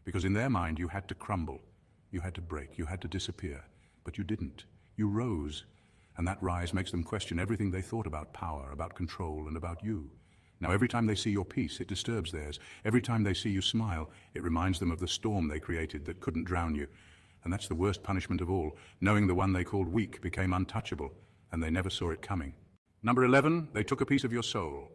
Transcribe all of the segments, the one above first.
because in their mind you had to crumble, you had to break, you had to disappear. But you didn't. You rose, and that rise makes them question everything they thought about power, about control, and about you. Now every time they see your peace, it disturbs theirs. Every time they see you smile, it reminds them of the storm they created that couldn't drown you. And that's the worst punishment of all, knowing the one they called weak became untouchable, and they never saw it coming. Number 11, they took a piece of your soul.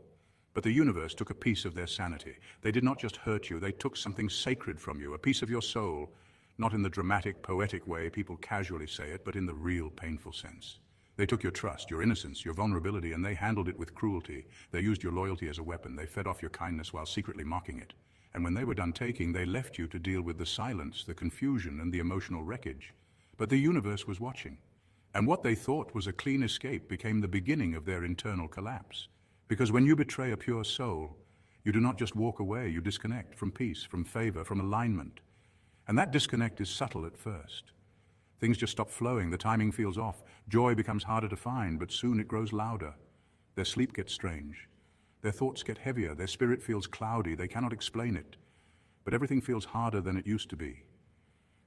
But the universe took a piece of their sanity. They did not just hurt you, they took something sacred from you, a piece of your soul, not in the dramatic, poetic way people casually say it, but in the real painful sense. They took your trust, your innocence, your vulnerability, and they handled it with cruelty. They used your loyalty as a weapon. They fed off your kindness while secretly mocking it. And when they were done taking, they left you to deal with the silence, the confusion, and the emotional wreckage. But the universe was watching. And what they thought was a clean escape became the beginning of their internal collapse. Because when you betray a pure soul, you do not just walk away, you disconnect from peace, from favor, from alignment. And that disconnect is subtle at first. Things just stop flowing, the timing feels off, joy becomes harder to find, but soon it grows louder. Their sleep gets strange. Their thoughts get heavier, their spirit feels cloudy, they cannot explain it. But everything feels harder than it used to be.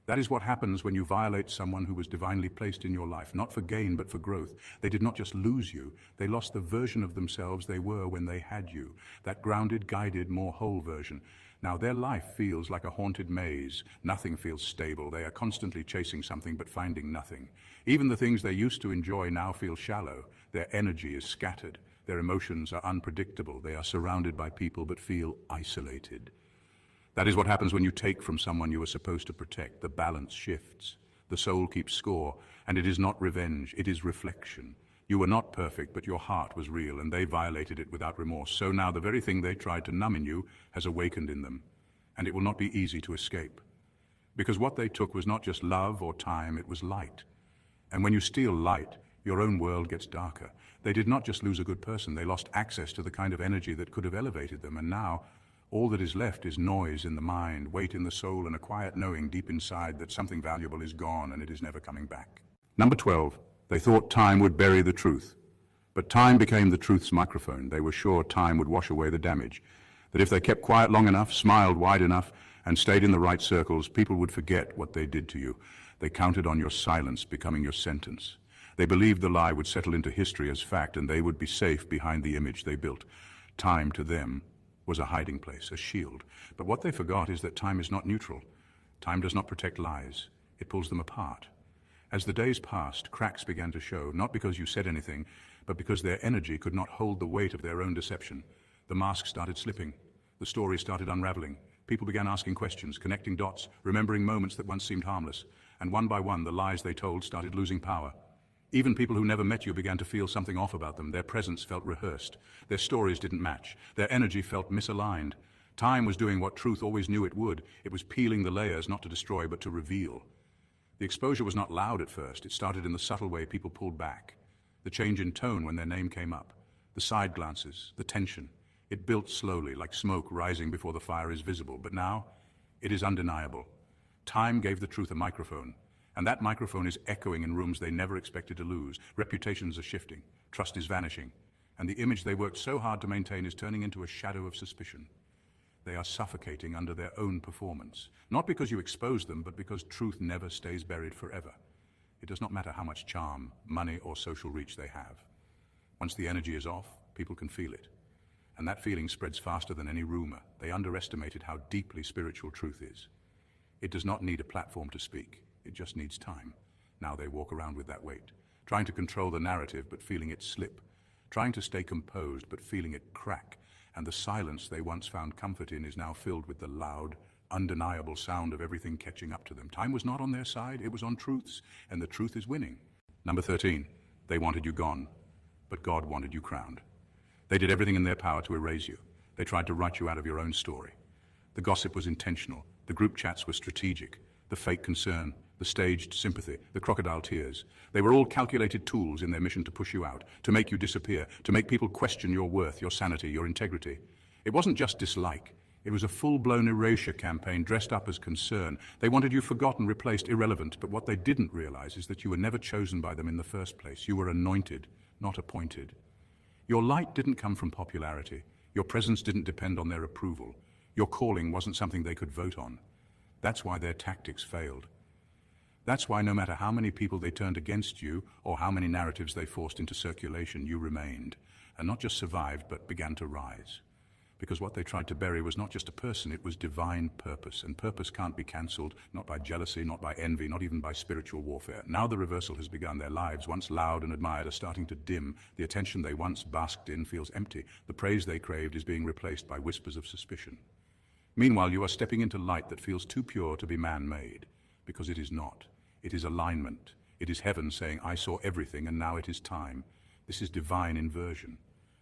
That is what happens when you violate someone who was divinely placed in your life, not for gain but for growth. They did not just lose you, they lost the version of themselves they were when they had you, that grounded, guided, more whole version. Now their life feels like a haunted maze. Nothing feels stable. They are constantly chasing something but finding nothing. Even the things they used to enjoy now feel shallow. Their energy is scattered. Their emotions are unpredictable. They are surrounded by people but feel isolated. That is what happens when you take from someone you are supposed to protect. The balance shifts. The soul keeps score, and it is not revenge, it is reflection. You were not perfect, but your heart was real, and they violated it without remorse. So now the very thing they tried to numb in you has awakened in them, and it will not be easy to escape. Because what they took was not just love or time, it was light. And when you steal light, your own world gets darker. They did not just lose a good person, they lost access to the kind of energy that could have elevated them, and now all that is left is noise in the mind, weight in the soul, and a quiet knowing deep inside that something valuable is gone and it is never coming back. Number 12. They thought time would bury the truth. But time became the truth's microphone. They were sure time would wash away the damage. That if they kept quiet long enough, smiled wide enough, and stayed in the right circles, people would forget what they did to you. They counted on your silence becoming your sentence. They believed the lie would settle into history as fact, and they would be safe behind the image they built. Time to them was a hiding place, a shield. But what they forgot is that time is not neutral. Time does not protect lies. It pulls them apart. As the days passed, cracks began to show, not because you said anything, but because their energy could not hold the weight of their own deception. The mask started slipping. The story started unraveling. People began asking questions, connecting dots, remembering moments that once seemed harmless. And one by one, the lies they told started losing power. Even people who never met you began to feel something off about them. Their presence felt rehearsed. Their stories didn't match. Their energy felt misaligned. Time was doing what truth always knew it would. It was peeling the layers, not to destroy, but to reveal. The exposure was not loud at first. It started in the subtle way people pulled back. The change in tone when their name came up. The side glances, the tension. It built slowly, like smoke rising before the fire is visible. But now, it is undeniable. Time gave the truth a microphone. And that microphone is echoing in rooms they never expected to lose. Reputations are shifting. Trust is vanishing. And the image they worked so hard to maintain is turning into a shadow of suspicion. They are suffocating under their own performance. Not because you expose them, but because truth never stays buried forever. It does not matter how much charm, money, or social reach they have. Once the energy is off, people can feel it. And that feeling spreads faster than any rumor. They underestimated how deeply spiritual truth is. It does not need a platform to speak. It just needs time. Now they walk around with that weight, trying to control the narrative but feeling it slip, trying to stay composed but feeling it crack, and the silence they once found comfort in is now filled with the loud, undeniable sound of everything catching up to them. Time was not on their side, it was on truth's, and the truth is winning. Number 13, they wanted you gone, but God wanted you crowned. They did everything in their power to erase you. They tried to write you out of your own story. The gossip was intentional, the group chats were strategic, the fake concern, the staged sympathy, the crocodile tears. They were all calculated tools in their mission to push you out, to make you disappear, to make people question your worth, your sanity, your integrity. It wasn't just dislike. It was a full-blown erasure campaign dressed up as concern. They wanted you forgotten, replaced, irrelevant, but what they didn't realize is that you were never chosen by them in the first place. You were anointed, not appointed. Your light didn't come from popularity. Your presence didn't depend on their approval. Your calling wasn't something they could vote on. That's why their tactics failed. That's why no matter how many people they turned against you or how many narratives they forced into circulation, you remained, and not just survived, but began to rise. Because what they tried to bury was not just a person, it was divine purpose, and purpose can't be cancelled, not by jealousy, not by envy, not even by spiritual warfare. Now the reversal has begun. Their lives, once loud and admired, are starting to dim. The attention they once basked in feels empty. The praise they craved is being replaced by whispers of suspicion. Meanwhile, you are stepping into light that feels too pure to be man-made, because it is not. It is alignment. It is heaven saying, I saw everything and now it is time. This is divine inversion.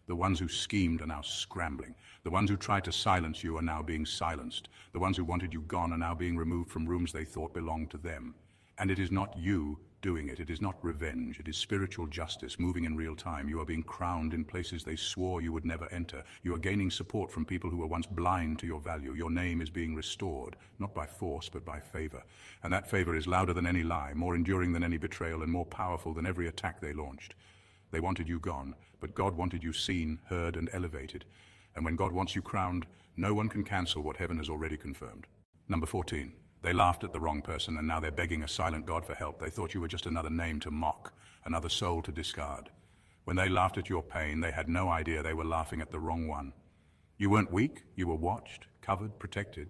The ones who schemed are now scrambling. The ones who tried to silence you are now being silenced. The ones who wanted you gone are now being removed from rooms they thought belonged to them. And it is not you doing it. It is not revenge. It is spiritual justice moving in real time. You are being crowned in places they swore you would never enter. You are gaining support from people who were once blind to your value. Your name is being restored, not by force, but by favor. And that favor is louder than any lie, more enduring than any betrayal, and more powerful than every attack they launched. They wanted you gone, but God wanted you seen, heard, and elevated. And when God wants you crowned, no one can cancel what heaven has already confirmed. Number 14. They laughed at the wrong person, and now they're begging a silent God for help. They thought you were just another name to mock, another soul to discard. When they laughed at your pain, they had no idea they were laughing at the wrong one. You weren't weak, you were watched, covered, protected,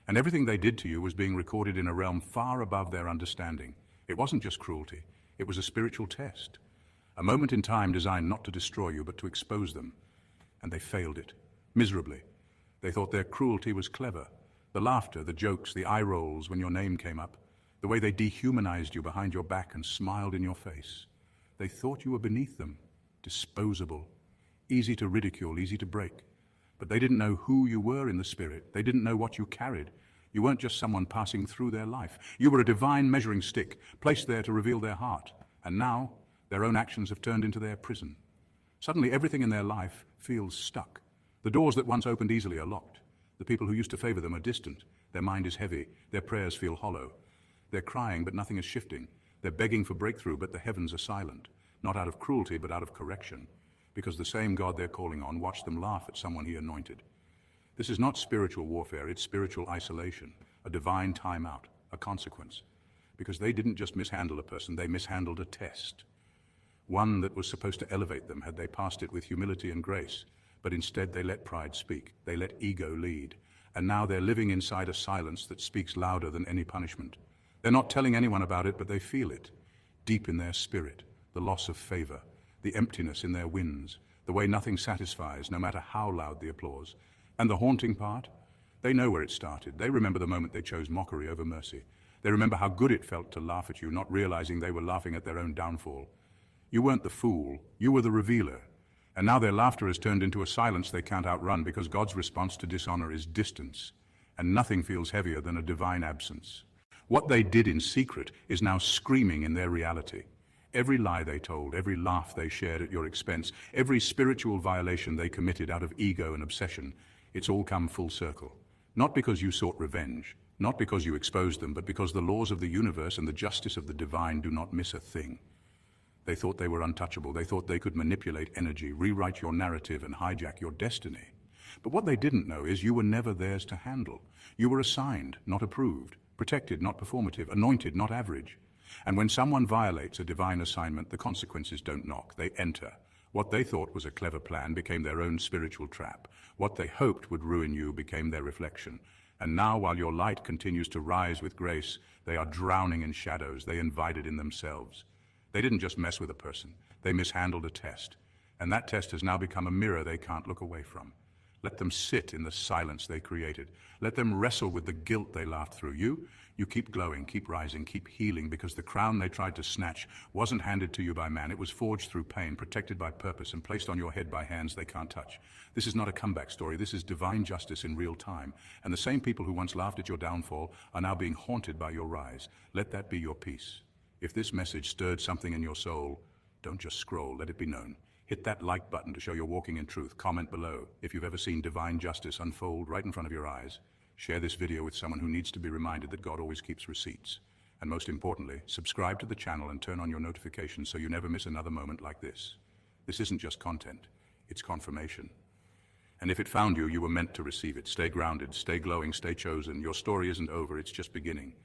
and everything they did to you was being recorded in a realm far above their understanding. It wasn't just cruelty, it was a spiritual test. A moment in time designed not to destroy you, but to expose them. And they failed it, miserably. They thought their cruelty was clever. The laughter, the jokes, the eye rolls when your name came up, the way they dehumanized you behind your back and smiled in your face. They thought you were beneath them, disposable, easy to ridicule, easy to break. But they didn't know who you were in the spirit. They didn't know what you carried. You weren't just someone passing through their life. You were a divine measuring stick, placed there to reveal their heart. And now, their own actions have turned into their prison. Suddenly, everything in their life feels stuck. The doors that once opened easily are locked. The people who used to favor them are distant. Their mind is heavy. Their prayers feel hollow. They're crying, but nothing is shifting. They're begging for breakthrough, but the heavens are silent. Not out of cruelty, but out of correction. Because the same God they're calling on watched them laugh at someone he anointed. This is not spiritual warfare, it's spiritual isolation, a divine timeout, a consequence. Because they didn't just mishandle a person, they mishandled a test. One that was supposed to elevate them had they passed it with humility and grace. But instead they let pride speak, they let ego lead. And now they're living inside a silence that speaks louder than any punishment. They're not telling anyone about it, but they feel it, deep in their spirit, the loss of favor, the emptiness in their wins, the way nothing satisfies, no matter how loud the applause. And the haunting part? They know where it started. They remember the moment they chose mockery over mercy. They remember how good it felt to laugh at you, not realizing they were laughing at their own downfall. You weren't the fool, you were the revealer. And now their laughter has turned into a silence they can't outrun because God's response to dishonor is distance, and nothing feels heavier than a divine absence. What they did in secret is now screaming in their reality. Every lie they told, every laugh they shared at your expense, every spiritual violation they committed out of ego and obsession, it's all come full circle. Not because you sought revenge, not because you exposed them, but because the laws of the universe and the justice of the divine do not miss a thing. They thought they were untouchable. They thought they could manipulate energy, rewrite your narrative, and hijack your destiny. But what they didn't know is you were never theirs to handle. You were assigned, not approved, protected, not performative, anointed, not average. And when someone violates a divine assignment, the consequences don't knock, they enter. What they thought was a clever plan became their own spiritual trap. What they hoped would ruin you became their reflection. And now, while your light continues to rise with grace, they are drowning in shadows they invited in themselves. They didn't just mess with a person, they mishandled a test. And that test has now become a mirror they can't look away from. Let them sit in the silence they created. Let them wrestle with the guilt they laughed through. You keep glowing, keep rising, keep healing, because the crown they tried to snatch wasn't handed to you by man. It was forged through pain, protected by purpose, and placed on your head by hands they can't touch. This is not a comeback story. This is divine justice in real time. And the same people who once laughed at your downfall are now being haunted by your rise. Let that be your peace. If this message stirred something in your soul, don't just scroll, let it be known. Hit that like button to show you're walking in truth. Comment below if you've ever seen divine justice unfold right in front of your eyes. Share this video with someone who needs to be reminded that God always keeps receipts. And most importantly, subscribe to the channel and turn on your notifications so you never miss another moment like this. This isn't just content, it's confirmation. And if it found you, you were meant to receive it. Stay grounded, stay glowing, stay chosen. Your story isn't over, it's just beginning.